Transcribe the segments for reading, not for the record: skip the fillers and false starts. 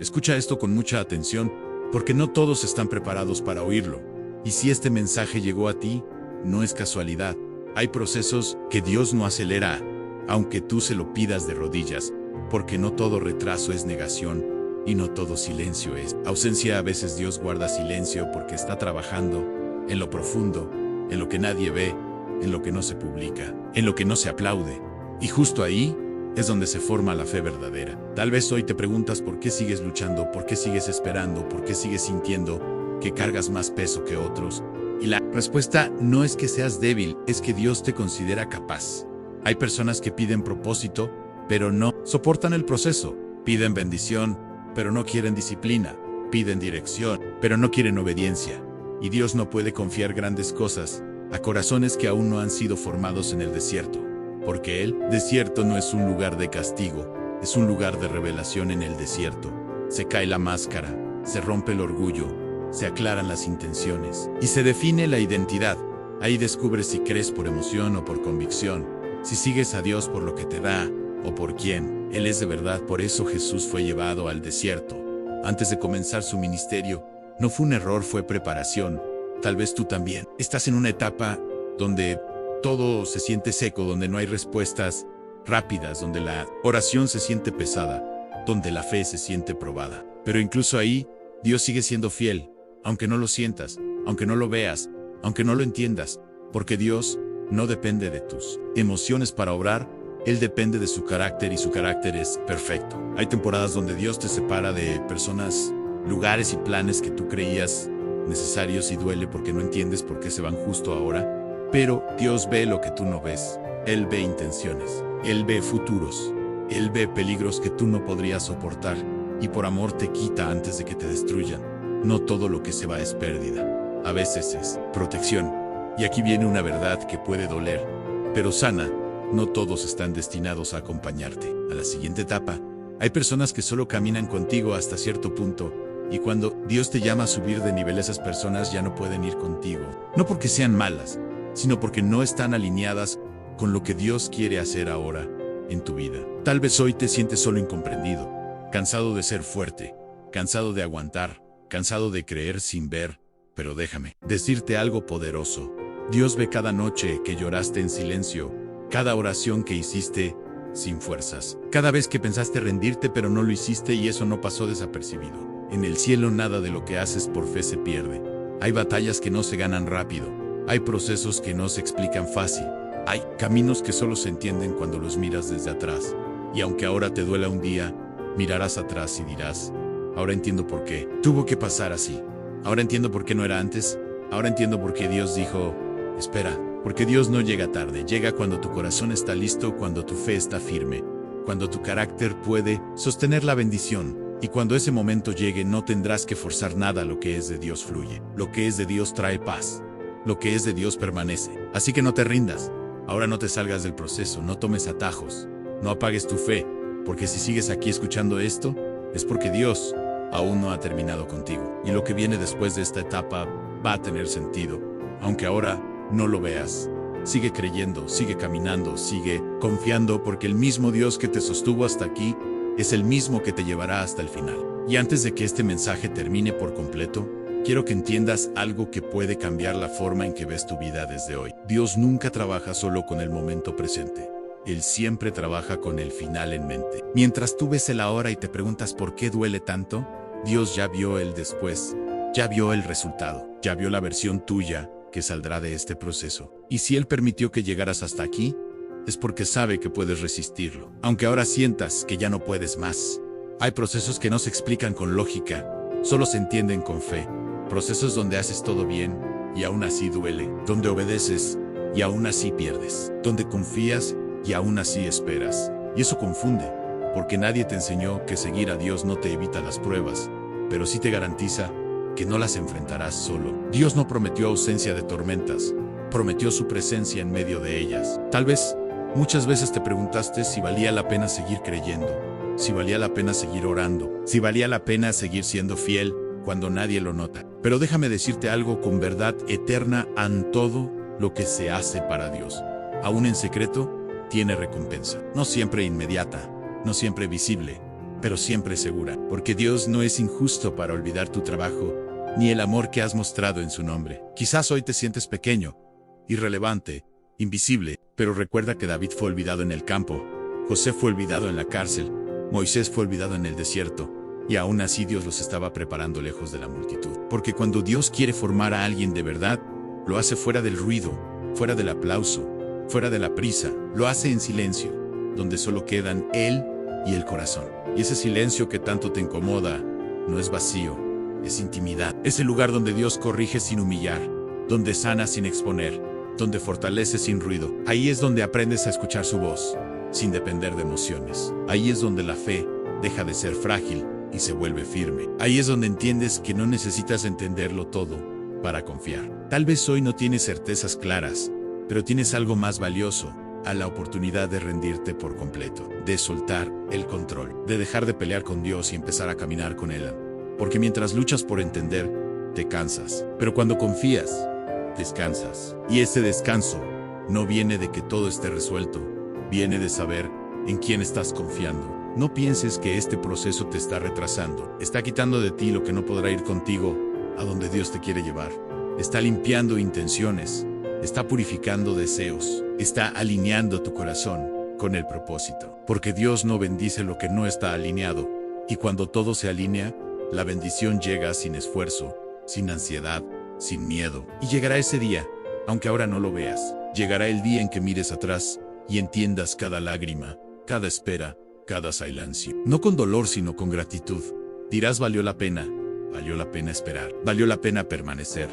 Escucha esto con mucha atención, porque no todos están preparados para oírlo. Y si este mensaje llegó a ti, no es casualidad. Hay procesos que Dios no acelera, aunque tú se lo pidas de rodillas, porque no todo retraso es negación, y no todo silencio es ausencia. A veces Dios guarda silencio porque está trabajando en lo profundo, en lo que nadie ve, en lo que no se publica, en lo que no se aplaude. Y justo ahí es donde se forma la fe verdadera. Tal vez hoy te preguntas por qué sigues luchando, por qué sigues esperando, por qué sigues sintiendo que cargas más peso que otros. Y la respuesta no es que seas débil, es que Dios te considera capaz. Hay personas que piden propósito, pero no soportan el proceso. Piden bendición, pero no quieren disciplina. Piden dirección, pero no quieren obediencia. Y Dios no puede confiar grandes cosas a corazones que aún no han sido formados en el desierto. Porque el desierto no es un lugar de castigo, es un lugar de revelación. En el desierto se cae la máscara, se rompe el orgullo, se aclaran las intenciones y se define la identidad. Ahí descubres si crees por emoción o por convicción, si sigues a Dios por lo que te da o por quién Él es de verdad. Por eso Jesús fue llevado al desierto. Antes de comenzar su ministerio, no fue un error, fue preparación. Tal vez tú también estás en una etapa donde todo se siente seco, donde no hay respuestas rápidas, donde la oración se siente pesada, donde la fe se siente probada. Pero incluso ahí, Dios sigue siendo fiel, aunque no lo sientas, aunque no lo veas, aunque no lo entiendas, porque Dios no depende de tus emociones para obrar, Él depende de su carácter y su carácter es perfecto. Hay temporadas donde Dios te separa de personas, lugares y planes que tú creías necesarios y duele porque no entiendes por qué se van justo ahora. Pero Dios ve lo que tú no ves. Él ve intenciones, Él ve futuros, Él ve peligros que tú no podrías soportar, y por amor te quita antes de que te destruyan. No todo lo que se va es pérdida, a veces es protección. Y aquí viene una verdad que puede doler, pero sana. No todos están destinados a acompañarte a la siguiente etapa. Hay personas que solo caminan contigo hasta cierto punto, y cuando Dios te llama a subir de nivel, esas personas ya no pueden ir contigo. No porque sean malas, sino porque no están alineadas con lo que Dios quiere hacer ahora en tu vida. Tal vez hoy te sientes solo, incomprendido, cansado de ser fuerte, cansado de aguantar, cansado de creer sin ver, pero déjame decirte algo poderoso. Dios ve cada noche que lloraste en silencio, cada oración que hiciste sin fuerzas, cada vez que pensaste rendirte pero no lo hiciste y eso no pasó desapercibido. En el cielo nada de lo que haces por fe se pierde. Hay batallas que no se ganan rápido. Hay procesos que no se explican fácil. Hay caminos que solo se entienden cuando los miras desde atrás. Y aunque ahora te duela un día, mirarás atrás y dirás, ahora entiendo por qué tuvo que pasar así. Ahora entiendo por qué no era antes. Ahora entiendo por qué Dios dijo, espera. Porque Dios no llega tarde, llega cuando tu corazón está listo, cuando tu fe está firme, cuando tu carácter puede sostener la bendición. Y cuando ese momento llegue no tendrás que forzar nada. Lo que es de Dios fluye. Lo que es de Dios trae paz. Lo que es de Dios permanece. Así que no te rindas. Ahora no te salgas del proceso, no tomes atajos, no apagues tu fe, porque si sigues aquí escuchando esto, es porque Dios aún no ha terminado contigo. Y lo que viene después de esta etapa va a tener sentido, aunque ahora no lo veas. Sigue creyendo, sigue caminando, sigue confiando, porque el mismo Dios que te sostuvo hasta aquí es el mismo que te llevará hasta el final. Y antes de que este mensaje termine por completo, quiero que entiendas algo que puede cambiar la forma en que ves tu vida desde hoy. Dios nunca trabaja solo con el momento presente. Él siempre trabaja con el final en mente. Mientras tú ves el ahora y te preguntas por qué duele tanto, Dios ya vio el después, ya vio el resultado, ya vio la versión tuya que saldrá de este proceso. Y si Él permitió que llegaras hasta aquí, es porque sabe que puedes resistirlo. Aunque ahora sientas que ya no puedes más. Hay procesos que no se explican con lógica, solo se entienden con fe. Procesos donde haces todo bien y aún así duele, donde obedeces y aún así pierdes, donde confías y aún así esperas. Y eso confunde, porque nadie te enseñó que seguir a Dios no te evita las pruebas, pero sí te garantiza que no las enfrentarás solo. Dios no prometió ausencia de tormentas, prometió su presencia en medio de ellas. Tal vez muchas veces te preguntaste si valía la pena seguir creyendo, si valía la pena seguir orando, si valía la pena seguir siendo fiel cuando nadie lo nota. Pero déjame decirte algo con verdad eterna: en todo lo que se hace para Dios, aún en secreto, tiene recompensa. No siempre inmediata, no siempre visible, pero siempre segura, porque Dios no es injusto para olvidar tu trabajo, ni el amor que has mostrado en su nombre. Quizás hoy te sientes pequeño, irrelevante, invisible, pero recuerda que David fue olvidado en el campo, José fue olvidado en la cárcel, Moisés fue olvidado en el desierto, y aún así Dios los estaba preparando lejos de la multitud. Porque cuando Dios quiere formar a alguien de verdad, lo hace fuera del ruido, fuera del aplauso, fuera de la prisa, lo hace en silencio, donde solo quedan Él y el corazón. Y ese silencio que tanto te incomoda, no es vacío, es intimidad. Es el lugar donde Dios corrige sin humillar, donde sana sin exponer, donde fortalece sin ruido. Ahí es donde aprendes a escuchar su voz, sin depender de emociones. Ahí es donde la fe deja de ser frágil y se vuelve firme. Ahí es donde entiendes que no necesitas entenderlo todo para confiar. Tal vez hoy no tienes certezas claras, pero tienes algo más valioso, a la oportunidad de rendirte por completo, de soltar el control, de dejar de pelear con Dios y empezar a caminar con Él. Porque mientras luchas por entender, te cansas. Pero cuando confías, descansas. Y ese descanso no viene de que todo esté resuelto, viene de saber en quién estás confiando. No pienses que este proceso te está retrasando. Está quitando de ti lo que no podrá ir contigo a donde Dios te quiere llevar. Está limpiando intenciones. Está purificando deseos. Está alineando tu corazón con el propósito. Porque Dios no bendice lo que no está alineado. Y cuando todo se alinea, la bendición llega sin esfuerzo, sin ansiedad, sin miedo. Y llegará ese día, aunque ahora no lo veas. Llegará el día en que mires atrás y entiendas cada lágrima, cada espera, cada silencio. No con dolor, sino con gratitud. Dirás, valió la pena esperar, valió la pena permanecer,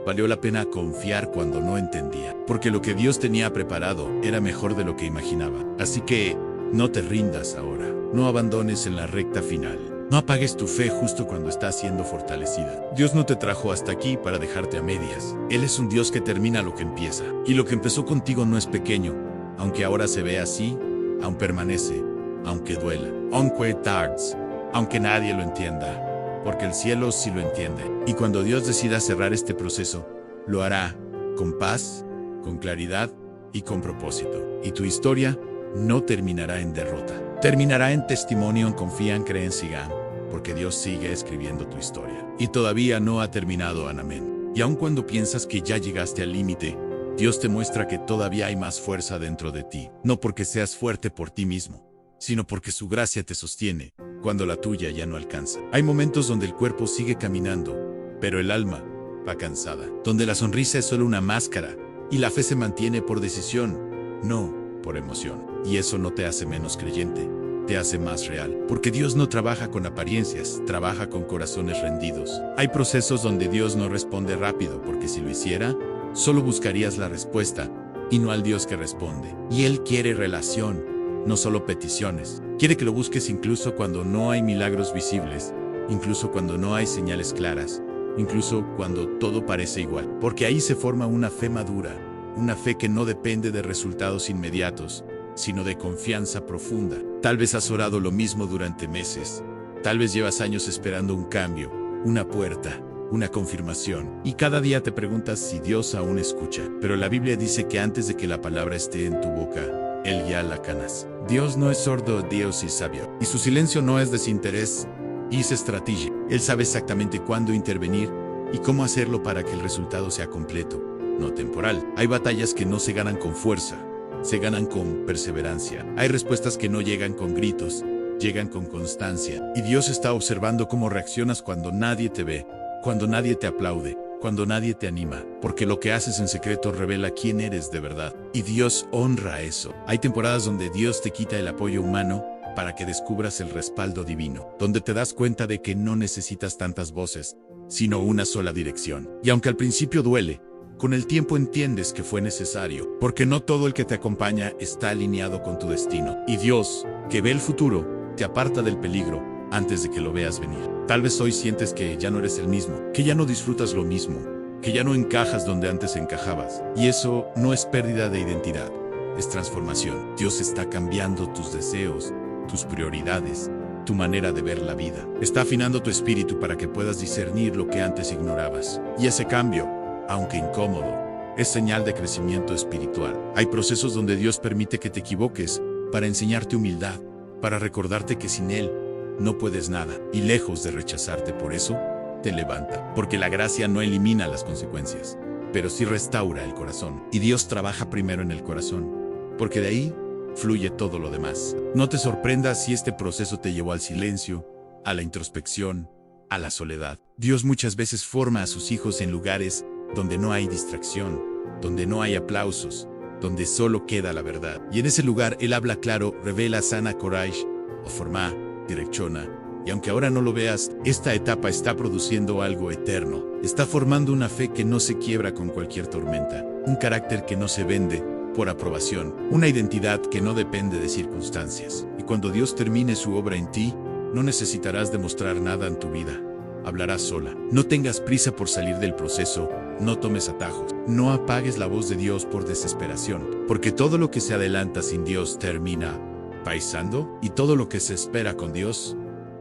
valió la pena confiar cuando no entendía, porque lo que Dios tenía preparado era mejor de lo que imaginaba. Así que no te rindas ahora, no abandones en la recta final, no apagues tu fe justo cuando está siendo fortalecida. Dios no te trajo hasta aquí para dejarte a medias. Él es un Dios que termina lo que empieza, y lo que empezó contigo no es pequeño, aunque ahora se ve así, aún permanece, aunque duela, aunque tardes, aunque nadie lo entienda, porque el cielo sí lo entiende. Y cuando Dios decida cerrar este proceso, lo hará con paz, con claridad y con propósito. Y tu historia no terminará en derrota. Terminará en testimonio, en confían, creen, sigan, porque Dios sigue escribiendo tu historia. Y todavía no ha terminado, amén. Y aun cuando piensas que ya llegaste al límite, Dios te muestra que todavía hay más fuerza dentro de ti. No porque seas fuerte por ti mismo, sino porque su gracia te sostiene cuando la tuya ya no alcanza. Hay momentos donde el cuerpo sigue caminando, pero el alma va cansada. Donde la sonrisa es solo una máscara y la fe se mantiene por decisión, no por emoción. Y eso no te hace menos creyente, te hace más real. Porque Dios no trabaja con apariencias, trabaja con corazones rendidos. Hay procesos donde Dios no responde rápido, porque si lo hiciera, solo buscarías la respuesta y no al Dios que responde. Y Él quiere relación, no solo peticiones. Quiere que lo busques incluso cuando no hay milagros visibles, incluso cuando no hay señales claras, incluso cuando todo parece igual. Porque ahí se forma una fe madura, una fe que no depende de resultados inmediatos, sino de confianza profunda. Tal vez has orado lo mismo durante meses, tal vez llevas años esperando un cambio, una puerta, una confirmación, y cada día te preguntas si Dios aún escucha. Pero la Biblia dice que antes de que la palabra esté en tu boca, Él ya la conoce. Dios no es sordo, Dios es sabio. Y su silencio no es desinterés, es estrategia. Él sabe exactamente cuándo intervenir y cómo hacerlo para que el resultado sea completo, no temporal. Hay batallas que no se ganan con fuerza, se ganan con perseverancia. Hay respuestas que no llegan con gritos, llegan con constancia. Y Dios está observando cómo reaccionas cuando nadie te ve, cuando nadie te aplaude, cuando nadie te anima, porque lo que haces en secreto revela quién eres de verdad. Y Dios honra eso. Hay temporadas donde Dios te quita el apoyo humano para que descubras el respaldo divino, donde te das cuenta de que no necesitas tantas voces, sino una sola dirección. Y aunque al principio duele, con el tiempo entiendes que fue necesario, porque no todo el que te acompaña está alineado con tu destino. Y Dios, que ve el futuro, te aparta del peligro antes de que lo veas venir. Tal vez hoy sientes que ya no eres el mismo, que ya no disfrutas lo mismo, que ya no encajas donde antes encajabas. Y eso no es pérdida de identidad, es transformación. Dios está cambiando tus deseos, tus prioridades, tu manera de ver la vida. Está afinando tu espíritu para que puedas discernir lo que antes ignorabas. Y ese cambio, aunque incómodo, es señal de crecimiento espiritual. Hay procesos donde Dios permite que te equivoques para enseñarte humildad, para recordarte que sin Él no puedes nada, y lejos de rechazarte por eso, te levanta. Porque la gracia no elimina las consecuencias, pero sí restaura el corazón. Y Dios trabaja primero en el corazón, porque de ahí fluye todo lo demás. No te sorprendas si este proceso te llevó al silencio, a la introspección, a la soledad. Dios muchas veces forma a sus hijos en lugares donde no hay distracción, donde no hay aplausos, donde solo queda la verdad. Y en ese lugar Él habla claro, revela sana courage, o forma, direcciona. Y aunque ahora no lo veas, esta etapa está produciendo algo eterno. Está formando una fe que no se quiebra con cualquier tormenta, un carácter que no se vende por aprobación, una identidad que no depende de circunstancias. Y cuando Dios termine su obra en ti, no necesitarás demostrar nada en tu vida. Hablarás sola. No tengas prisa por salir del proceso, no tomes atajos. No apagues la voz de Dios por desesperación, porque todo lo que se adelanta sin Dios termina paisando, y todo lo que se espera con Dios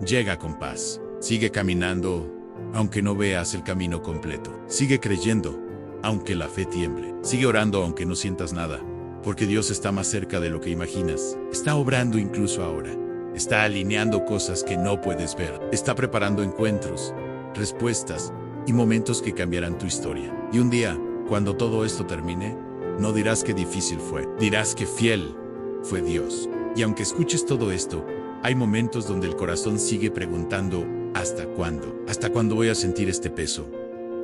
llega con paz. Sigue caminando, aunque no veas el camino completo. Sigue creyendo, aunque la fe tiemble. Sigue orando aunque no sientas nada, porque Dios está más cerca de lo que imaginas. Está obrando incluso ahora. Está alineando cosas que no puedes ver. Está preparando encuentros, respuestas y momentos que cambiarán tu historia. Y un día, cuando todo esto termine, no dirás que difícil fue, dirás que fiel fue Dios. Y aunque escuches todo esto, hay momentos donde el corazón sigue preguntando, ¿hasta cuándo? ¿Hasta cuándo voy a sentir este peso?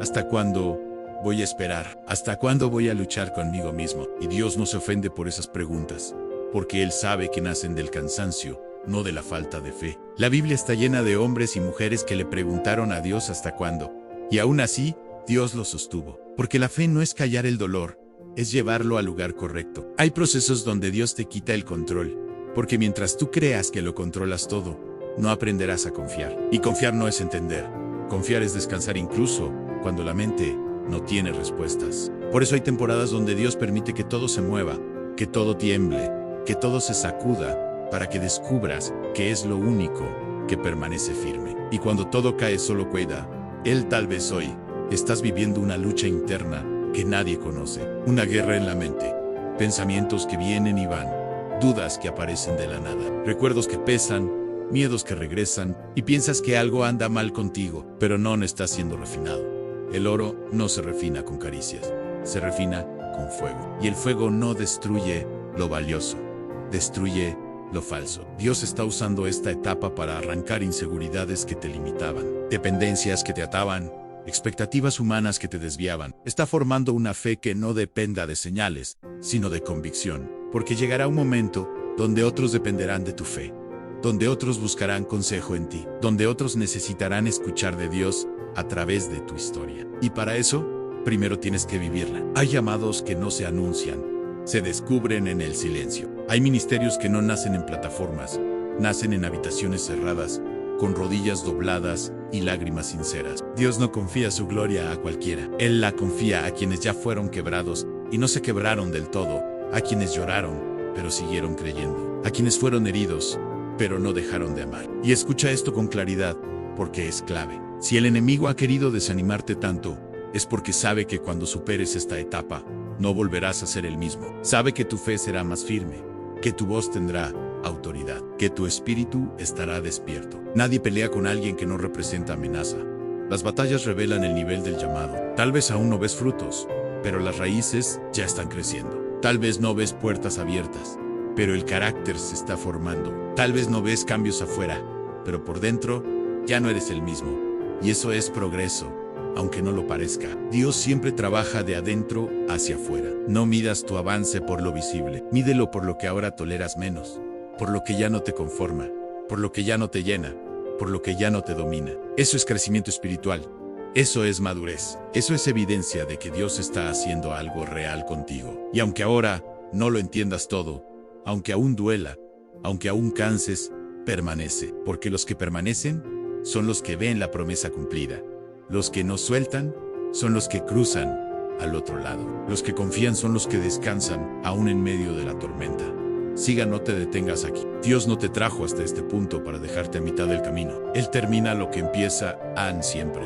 ¿Hasta cuándo voy a esperar? ¿Hasta cuándo voy a luchar conmigo mismo? Y Dios no se ofende por esas preguntas, porque Él sabe que nacen del cansancio, no de la falta de fe. La Biblia está llena de hombres y mujeres que le preguntaron a Dios hasta cuándo, y aún así, Dios lo sostuvo. Porque la fe no es callar el dolor, es llevarlo al lugar correcto. Hay procesos donde Dios te quita el control, porque mientras tú creas que lo controlas todo, no aprenderás a confiar. Y confiar no es entender. Confiar es descansar incluso cuando la mente no tiene respuestas. Por eso hay temporadas donde Dios permite que todo se mueva, que todo tiemble, que todo se sacuda, para que descubras que es lo único que permanece firme. Y cuando todo cae solo cuida, Él tal vez hoy estás viviendo una lucha interna que nadie conoce, una guerra en la mente, pensamientos que vienen y van, dudas que aparecen de la nada, recuerdos que pesan, miedos que regresan, y piensas que algo anda mal contigo, pero no está siendo refinado. El oro no se refina con caricias, se refina con fuego. Y el fuego no destruye lo valioso, destruye lo falso. Dios está usando esta etapa para arrancar inseguridades que te limitaban, dependencias que te ataban, expectativas humanas que te desviaban. Está formando una fe que no dependa de señales, sino de convicción, porque llegará un momento donde otros dependerán de tu fe, donde otros buscarán consejo en ti, donde otros necesitarán escuchar de Dios a través de tu historia. Y para eso, primero tienes que vivirla. Hay llamados que no se anuncian, se descubren en el silencio. Hay ministerios que no nacen en plataformas, nacen en habitaciones cerradas, con rodillas dobladas y lágrimas sinceras. Dios no confía su gloria a cualquiera. Él la confía a quienes ya fueron quebrados y no se quebraron del todo, a quienes lloraron, pero siguieron creyendo, a quienes fueron heridos, pero no dejaron de amar. Y escucha esto con claridad, porque es clave. Si el enemigo ha querido desanimarte tanto, es porque sabe que cuando superes esta etapa, no volverás a ser el mismo. Sabe que tu fe será más firme, que tu voz tendrá autoridad, que tu espíritu estará despierto. Nadie pelea con alguien que no representa amenaza. Las batallas revelan el nivel del llamado. Tal vez aún no ves frutos, pero las raíces ya están creciendo. Tal vez no ves puertas abiertas, pero el carácter se está formando. Tal vez no ves cambios afuera, pero por dentro ya no eres el mismo. Y eso es progreso, aunque no lo parezca. Dios siempre trabaja de adentro hacia afuera. No midas tu avance por lo visible. Mídelo por lo que ahora toleras menos, por lo que ya no te conforma, por lo que ya no te llena, por lo que ya no te domina. Eso es crecimiento espiritual. Eso es madurez. Eso es evidencia de que Dios está haciendo algo real contigo. Y aunque ahora no lo entiendas todo, aunque aún duela, aunque aún canses, permanece. Porque los que permanecen son los que ven la promesa cumplida. Los que no sueltan son los que cruzan al otro lado. Los que confían son los que descansan aún en medio de la tormenta. Siga, no te detengas aquí. Dios no te trajo hasta este punto para dejarte a mitad del camino. Él termina lo que empieza siempre.